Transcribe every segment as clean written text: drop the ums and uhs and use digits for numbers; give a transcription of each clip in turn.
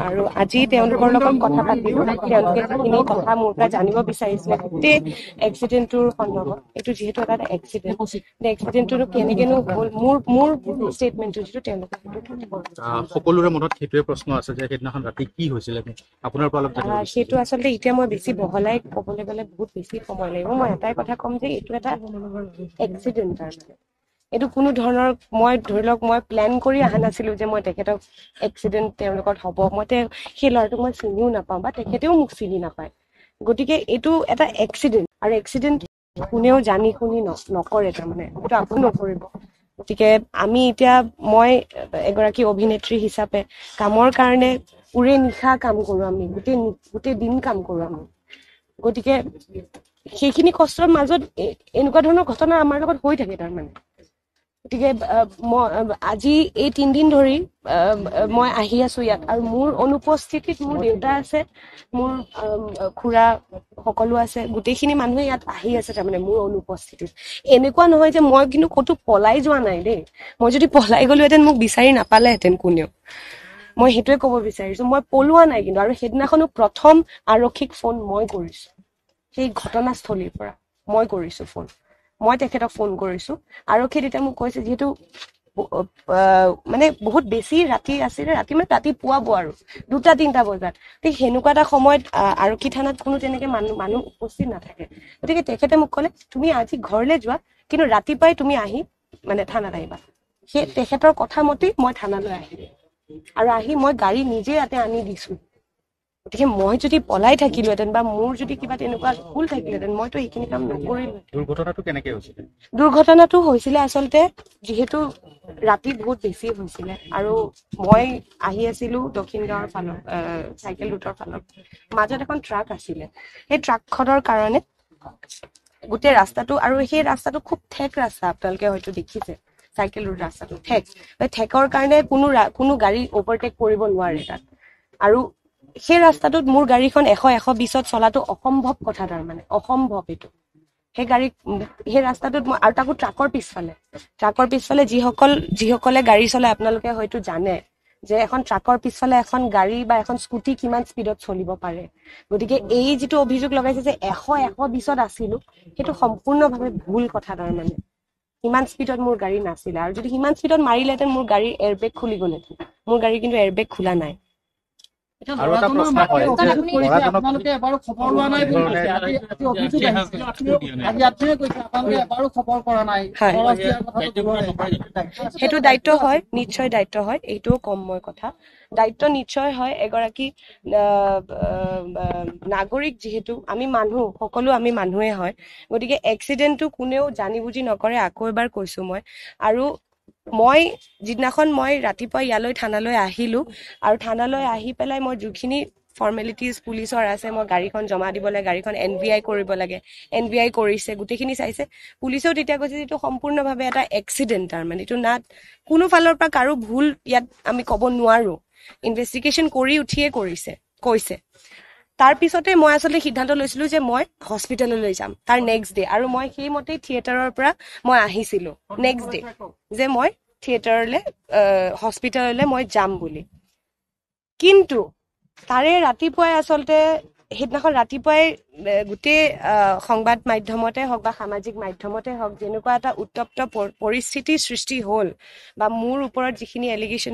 আৰু আজি তেওঁলোকৰ লগত কথা পাতিলো তেওঁলোকে যিখিনি কথা মোৰ পৰা জানিব বিচাৰিছিলে গোটেই এক্সিডেণ্টটোৰ সন্দৰ্ভত এইটো যিহেতু এটা এক্সিডেণ্টটো কেনেকেনো হ'ল মোৰ ষ্টেটমেণ্টটো যিটো তেওঁলোকে সকলোৰে মনত সেইটোৱে প্ৰশ্ন আছে যে সেইদিনাখন ৰাতি কি হৈছিলে আপোনাৰ পৰা অলপ জানিব বিচাৰিছো। সেইটো আচলতে এতিয়া মই বেছি বহলাই ক'বলৈ গ'লে বহুত বেছি সময় লাগিব মই এটাই কথা ক'ম যে এইটো এটা এক্সিডেণ্ট তাৰমানে এইটো কোনো ধৰণৰ মই ধৰি লওক মই প্লেন কৰি অহা নাছিলো যে মই তেখেতক এক্সিডেণ্ট তেওঁলোকত হ'ব মই সেই ল'ৰাটোক মই চিনিও নাপাওঁ বা তেখেতেও মোক চিনি নাপায় গতিকে এইটো এটা এক্সিডেণ্ট আৰু এক্সিডেণ্ট কোনেও জানি শুনি নকৰে তাৰমানে সেইটো আপুনি নকৰিব গতিকে আমি এতিয়া মই এগৰাকী অভিনেত্ৰী হিচাপে কামৰ কাৰণে উৰে নিশা কাম কৰোঁ আমি গোটেই দিন কাম কৰোঁ আমি গতিকে সেইখিনি কষ্টৰ মাজত এনেকুৱা ধৰণৰ ঘটনা আমাৰ লগত হৈ থাকে তাৰমানে গতিকে মই আজি এই 3 দিন ধৰি মই আহি আছো ইয়াত আৰু মোৰ অনুপস্থিতিত মোৰ দেউতা আছে মোৰ খুৰা সকলো আছে গোটেইখিনি মানুহে ইয়াত আহি আছে তাৰমানে মোৰ অনুপস্থিতিত এনেকুৱা নহয় যে মই কিন্তু ক'তো পলাই যোৱা নাই দেই মই যদি পলাই গলোহেঁতেন মোক বিচাৰি নাপালেহেঁতেন কোনেও মই সেইটোৱে ক'ব বিচাৰিছো মই পলোৱা নাই কিন্তু আৰু সেইদিনাখনো প্ৰথম আৰক্ষীক ফোন মই কৰিছো সেই ঘটনাস্থলীৰ পৰা মই কৰিছো ফোন মই তেখেতক ফোন কৰিছো আৰক্ষীয়ে তেতিয়া মোক কৈছে যিহেতু মানে বহুত বেছি ৰাতি আছিলে ৰাতি মানে ৰাতিপুৱা আৰু 2-3 বজাত ঠিক সেনেকুৱা এটা সময়ত আৰক্ষী থানাত কোনো তেনেকে মানুহ উপস্থিত নাথাকে গতিকে তেখেতে মোক ক'লে তুমি আজি ঘৰলৈ যোৱা কিন্তু ৰাতিপুৱাই তুমি আহি মানে থানাত আহিবা সেই তেখেতৰ কথা মতেই মই থানালৈ আহিলো আৰু আহি মই গাড়ী নিজে ইয়াতে আনি দিছো গতিকে মই যদি পলাই থাকিলোহেঁতেন বা মোৰ যদি কিবা তেনেকুৱা ভুল থাকিলেহেঁতেন মইতো এইখিনি কাম নকৰিলো দুৰ্ঘটনাটো কেনেকে হৈছিলে দুৰ্ঘটনাটো হৈছিলে আচলতে যিহেতু ৰাতি বহুত বেছি হৈছিলে আৰু মই আহি আছিলো দক্ষিণ গাঁৱৰ ফালৰ চাইকেল ৰুটৰ ফালৰ মাজত এখন ট্ৰাক আছিলে সেই ট্ৰাকখনৰ কাৰণে গোটেই ৰাস্তাটো আৰু সেই ৰাস্তাটো খুব ঠেক ৰাস্তা আপোনালোকে হয়তো দেখিছে চাইকেল ৰুট ৰাস্তাটো ঠেকৰ কাৰণে কোনো গাড়ী অভাৰটেক কৰিব নোৱাৰে তাত আৰু সেই ৰাস্তাটোত মোৰ গাড়ীখন 100-120ত চলাটো অসম্ভৱ কথা তাৰমানে অসম্ভৱ এইটো সেই ৰাস্তাটোত মই আৰু তাকো ট্ৰাকৰ পিছফালে যিসকলে গাড়ী চলাই আপোনালোকে হয়তো জানে যে এখন ট্ৰাকৰ পিছফালে এখন গাড়ী বা এখন স্কুটি কিমান স্পীডত চলিব পাৰে গতিকে এই যিটো অভিযোগ লগাইছে যে 100-120ত আছিলো সেইটো সম্পূৰ্ণভাৱে ভুল কথা তাৰমানে সিমান স্পীডত মোৰ গাড়ী নাছিলে আৰু যদি সিমান স্পীডত মাৰিলেহেঁতেন মোৰ গাড়ীৰ এয়াৰবেগ খুলি গ'লহেঁতেন মোৰ গাড়ী কিন্তু এয়াৰবেগ খোলা নাই আৰু এটা প্ৰশ্ন হয় আপোনালোকে এবাৰো খবৰ লোৱা নাই অভিযোগ আহিছিল আজি আপুনি কৈছে আপোনালোকে এবাৰো খবৰ কৰা নাই সেইটো দায়িত্ব হয় নিশ্চয় দায়িত্ব হয় এইটোও কম মই কথা দায়িত্ব নিশ্চয় হয় এগৰাকী নাগৰিক যিহেতু আমি মানুহ সকলো আমি মানুহে হয় গতিকে এক্সিডেণ্টটো কোনেও জানি বুজি নকৰে আকৌ এবাৰ কৈছো মই আৰু মই যিদিনাখন মই ৰাতিপুৱা ইয়ালৈ থানালৈ আহিলো আৰু থানালৈ আহি পেলাই মই যিখিনি ফৰ্মেলিটিজ পুলিচৰ আছে মই গাড়ীখন জমা দিব লাগে গাড়ীখন NVI কৰিব লাগে NVI কৰিছে গোটেইখিনি চাইছে পুলিচেও তেতিয়া কৈছে যে এইটো সম্পূৰ্ণভাৱে এটা এক্সিডেণ্ট তাৰমানে এইটো না কোনো ফালৰ পৰা কাৰো ভুল ইয়াত আমি ক'ব নোৱাৰো ইনভেষ্টিগেশ্যন কৰি উঠিয়ে কৈছে তাৰ পিছতে মই আচলতে সিদ্ধান্ত লৈছিলো যে মই হস্পিটেললৈ যাম তাৰ নেক্সট ডে আৰু মই সেইমতেই থিয়েটাৰৰ পৰা মই আহিছিলো নেক্সট ডে যে মই থিয়েটাৰলৈ হস্পিটেললৈ মই যাম বুলি কিন্তু তাৰে ৰাতিপুৱাই আচলতে সেইদিনাখন ৰাতিপুৱাই গোটেই সংবাদ মাধ্যমতে হওক বা সামাজিক মাধ্যমতে হওক যেনেকুৱা এটা উত্তপ্ত পৰিস্থিতিৰ সৃষ্টি হ'ল বা মোৰ ওপৰত যিখিনি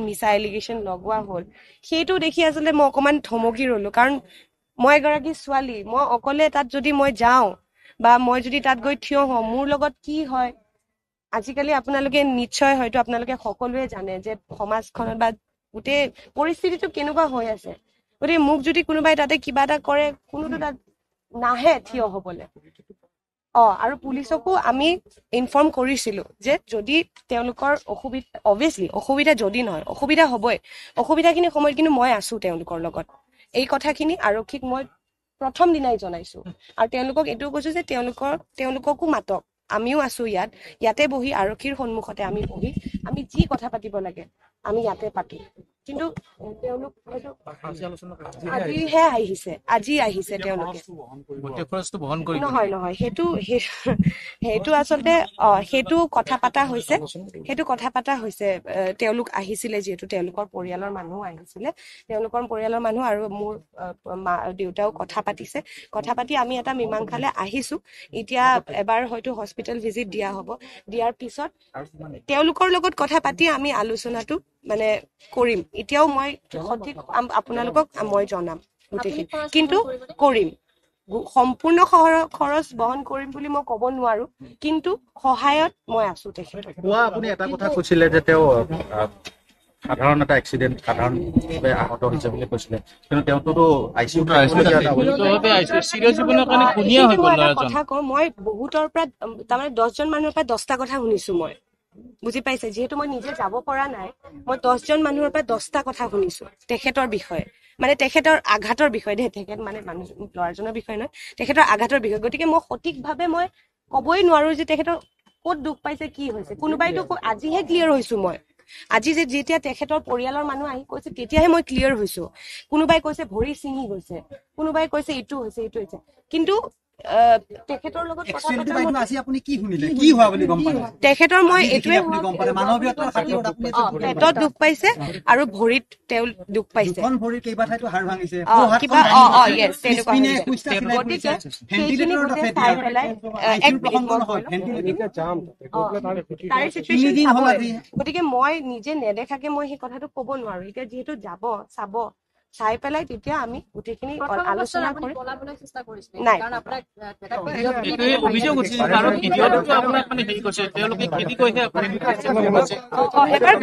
মিছা এলিগেশ্যন লগোৱা হ'ল সেইটো দেখি আচলতে মই অকণমান থমকি ৰ'লো কাৰণ মই এগৰাকী ছোৱালী মই অকলে তাত যদি মই যাওঁ বা মই যদি তাত গৈ থিয় হওঁ মোৰ লগত কি হয় আজিকালি আপোনালোকে নিশ্চয় হয়তো আপোনালোকে সকলোৱে জানে যে সমাজখনত বা গোটেই পৰিস্থিতিটো কেনেকুৱা হৈ আছে গতিকে মোক যদি কোনোবাই তাতে কিবা এটা কৰে কোনোতো তাত নাহে থিয় হ'বলৈ আৰু পুলিচকো আমি ইনফৰ্ম কৰিছিলো যে যদি তেওঁলোকৰ অসুবিধা যদি নহয় অসুবিধা হ'বই অসুবিধাখিনি সময়ত কিন্তু মই আছো তেওঁলোকৰ লগত এই কথাখিনি আৰক্ষীক মই প্ৰথম দিনাই জনাইছো আৰু তেওঁলোকক এইটোও কৈছো যে তেওঁলোককো মাতক আমিও আছো ইয়াতে বহি আৰক্ষীৰ সন্মুখতে আমি বহি আমি যি কথা পাতিব লাগে আমি ইয়াতে পাতিম কিন্তু তেওঁলোক হয়তো আজিহে আহিছে তেওঁলোকে। নহয় সেইটো আচলতে সেইটো কথা পতা হৈছে তেওঁলোক আহিছিলে, যিহেতু তেওঁলোকৰ পৰিয়ালৰ মানুহ আহিছিলে, তেওঁলোকৰ পৰিয়ালৰ মানুহ আৰু মোৰ দেউতাও কথা পাতি আমি এটা মীমাংসালে আহিছো। এতিয়া এবাৰ হয়তো হস্পিটেল ভিজিট দিয়া হ'ব, দিয়াৰ পিছত তেওঁলোকৰ লগত কথা পাতি আমি আলোচনাটো মানে কৰিম। এতিয়াও মই সঠিক আপোনালোকক মই জনাম গোটেইখিনি, কিন্তু কৰিম। সম্পূৰ্ণ খৰচ বহন কৰিম বুলি মই ক'ব নোৱাৰো, কিন্তু সহায়ত মই আছো তেখেতক। আপুনি এটা কথা কৈছিলে যে তেওঁ সাধাৰণ এটা এক্সিডেণ্ট, সাধাৰণভাৱে আহত হৈছে বুলি কৈছিলে, কিন্তু তেওঁতো আইচিইউত কথা কওঁ, মই বহুতৰ পৰা তাৰমানে 10জন মানুহৰ পৰা 10টা কথা শুনিছো মই, বুজি পাইছে? যিহেতু মই নিজে যাব পৰা নাই, মই 10জন মানুহৰ পৰা 10টা কথা শুনিছো তেখেতৰ বিষয়ে, মানে তেখেতৰ আঘাতৰ বিষয়ে দেই, তেখেত মানে মানুহ ল'ৰাজনৰ বিষয়ে নহয়, তেখেতৰ আঘাতৰ বিষয়ে। গতিকে মই সঠিকভাৱে মই ক'বই নোৱাৰো যে তেখেতৰ ক'ত দুখ পাইছে, কি হৈছে। কোনোবাইতো আজিহে ক্লিয়াৰ হৈছো মই, আজি যেতিয়া তেখেতৰ পৰিয়ালৰ মানুহ আহি কৈছে তেতিয়াহে মই ক্লিয়াৰ হৈছো। কোনোবাই কৈছে ভৰি ছিঙি গৈছে, কোনোবাই কৈছে এইটো হৈছে, কিন্তু তেখেতৰ লগত কথা তেখেতৰ মই এইটোৱে পেটত দুখ পাইছে আৰু ভৰিত তেওঁ দুখ পাইছে, কিবা গতিকে সেইখিনি গোটেই চাই পেলাই গতিকে মই নিজে নেদেখাকে মই সেই কথাটো ক'ব নোৱাৰো। এতিয়া যিহেতু চাই পেলাই তেতিয়া আমি গোটেইখিনি আলোচনা কৰি নাই। এবাৰ